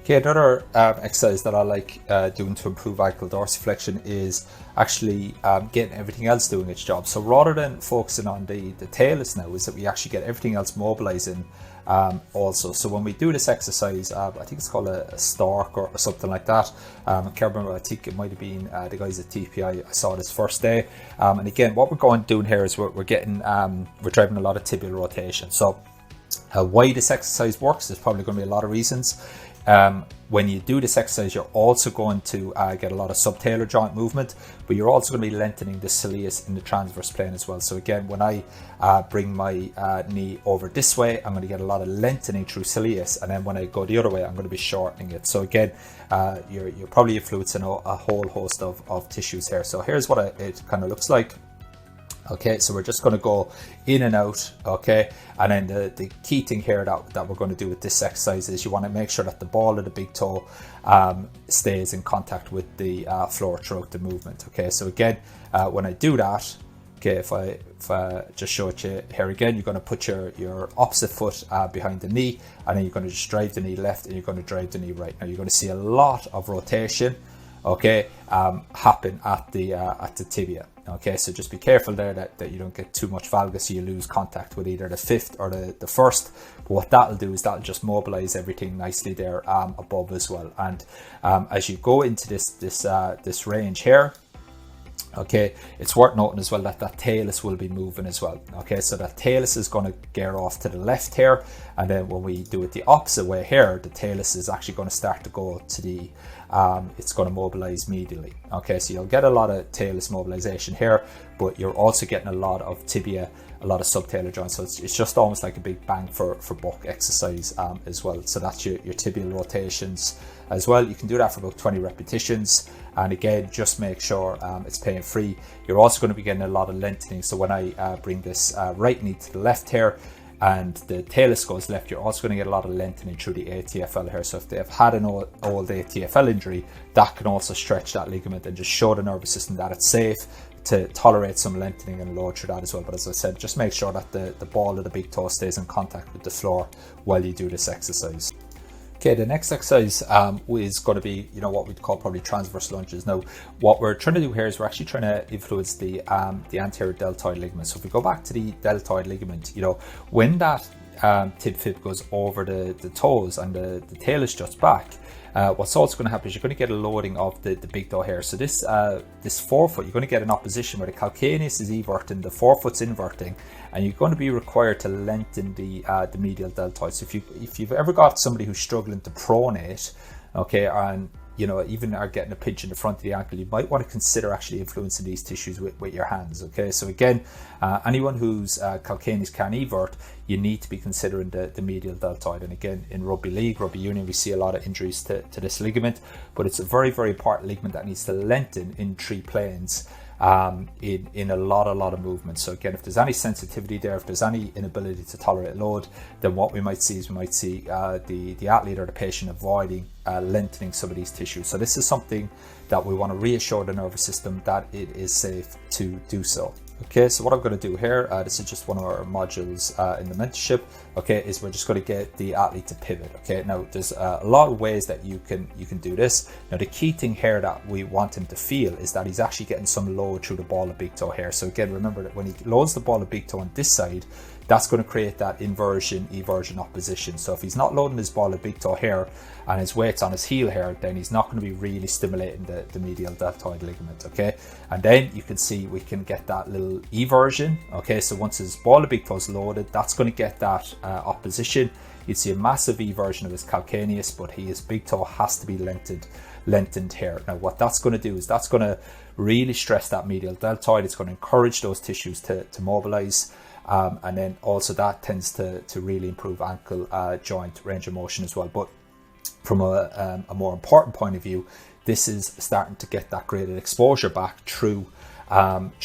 Okay, another exercise that I like doing to improve ankle dorsiflexion is actually getting everything else doing its job. So rather than focusing on the talus now, is that we actually get everything else mobilizing also. So when we do this exercise, I think it's called a stork or something like that. I can't remember, I think it might have been the guys at TPI. I saw this first day. And again, what we're doing here is we're driving a lot of tibial rotation. So why this exercise works, there's probably going to be a lot of reasons. When you do this exercise, you're also going to get a lot of subtalar joint movement, but you're also going to be lengthening the soleus in the transverse plane as well. So again, when I bring my knee over this way, I'm going to get a lot of lengthening through soleus, and then when I go the other way, I'm going to be shortening it. So again, you're probably influencing a whole host of tissues here. So here's what it kind of looks like. Okay, so we're just going to go in and out, okay, and then the key thing here that we're going to do with this exercise is you want to make sure that the ball of the big toe stays in contact with the floor throughout the movement. Okay, so again, when I do that, okay, if I just show it you here again, you're going to put your opposite foot behind the knee, and then you're going to just drive the knee left, and you're going to drive the knee right. Now you're going to see a lot of rotation, okay, happen at the tibia. Okay, so just be careful there that you don't get too much valgus, so you lose contact with either the fifth or the first. But what that'll do is that'll just mobilize everything nicely there above as well. And as you go into this range here, okay, it's worth noting as well that talus will be moving as well. Okay, so that talus is going to gear off to the left here, and then when we do it the opposite way here, the talus is actually going to start to go to the it's going to mobilize medially. Okay, so you'll get a lot of talus mobilization here, but you're also getting a lot of tibia, a lot of subtalar joints. So it's just almost like a big bang for buck exercise as well. So that's your tibial rotations as well. You can do that for about 20 repetitions, and again, just make sure it's pain free. You're also going to be getting a lot of lengthening. So when I bring this right knee to the left here and the talus goes left, you're also going to get a lot of lengthening through the ATFL here. So if they've had an old ATFL injury, that can also stretch that ligament and just show the nervous system that it's safe to tolerate some lengthening and load through that as well. But as I said, just make sure that the ball of the big toe stays in contact with the floor while you do this exercise. Okay, the next exercise is going to be, what we'd call probably transverse lunges. Now, what we're trying to do here is we're actually trying to influence the anterior deltoid ligament. So if we go back to the deltoid ligament, when that tib fib goes over the toes and the talus juts back, what's also going to happen is you're going to get a loading of the big toe here. So this forefoot, you're going to get an opposition where the calcaneus is everting, the forefoot's inverting, and you're going to be required to lengthen the medial deltoid. So if you've ever got somebody who's struggling to pronate, okay, and even are getting a pinch in the front of the ankle, you might want to consider actually influencing these tissues with your hands. Okay, so again, anyone whose calcaneus can evert, you need to be considering the medial deltoid. And again, in rugby league, rugby union, we see a lot of injuries to this ligament, but it's a very, very important ligament that needs to lengthen in 3 planes in a lot of movement. So again, if there's any sensitivity there, if there's any inability to tolerate load, then what we might see is the athlete or the patient avoiding lengthening some of these tissues. So this is something that we want to reassure the nervous system that it is safe to do so. Okay, so what I'm going to do here, this is just one of our modules in the mentorship, okay, is we're just going to get the athlete to pivot. Okay, now there's a lot of ways that you can do this. Now the key thing here that we want him to feel is that he's actually getting some load through the ball of big toe here. So again, remember that when he loads the ball of big toe on this side, that's going to create that eversion opposition. So if he's not loading his ball of big toe here and his weight's on his heel here, then he's not going to be really stimulating the medial deltoid ligament. Okay, and then you can see we can get that little eversion. Okay, so once his ball of big toe is loaded, that's going to get that opposition. You'd see a massive eversion of his calcaneus, but his big toe has to be lengthened here. Now what that's going to do is that's going to really stress that medial deltoid. It's going to encourage those tissues to mobilize. And then also that tends to really improve ankle joint range of motion as well. But from a more important point of view, this is starting to get that graded exposure back through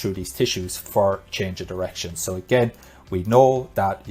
these tissues for change of direction. So again, we know that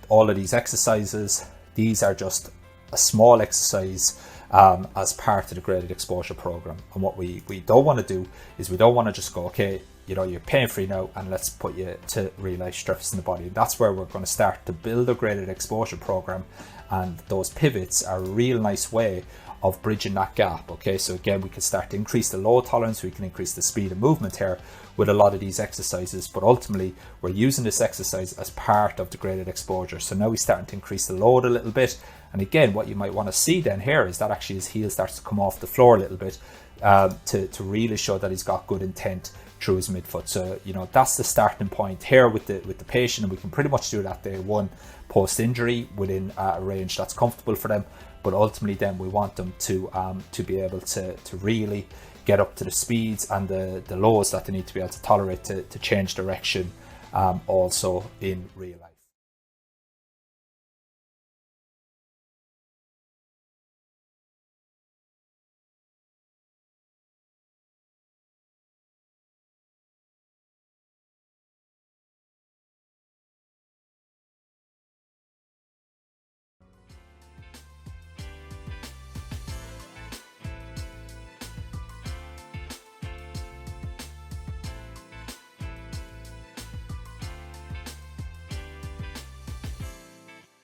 all of these exercises, these are just a small exercise as part of the graded exposure program. And what we don't want to do is we don't want to just go, okay, you're pain free now and let's put you to realize stress in the body. And that's where we're going to start to build a graded exposure program, and those pivots are a real nice way of bridging that gap. Okay, so again, we can start to increase the load tolerance, we can increase the speed of movement here with a lot of these exercises, but ultimately we're using this exercise as part of the graded exposure. So now we're starting to increase the load a little bit, and again, what you might want to see then here is that actually his heel starts to come off the floor a little bit, to really show that he's got good intent through his midfoot. So that's the starting point here with the patient, and we can pretty much do that day one post injury within a range that's comfortable for them. But ultimately then we want them to be able to really get up to the speeds and the lows that they need to be able to tolerate to change direction also in real life.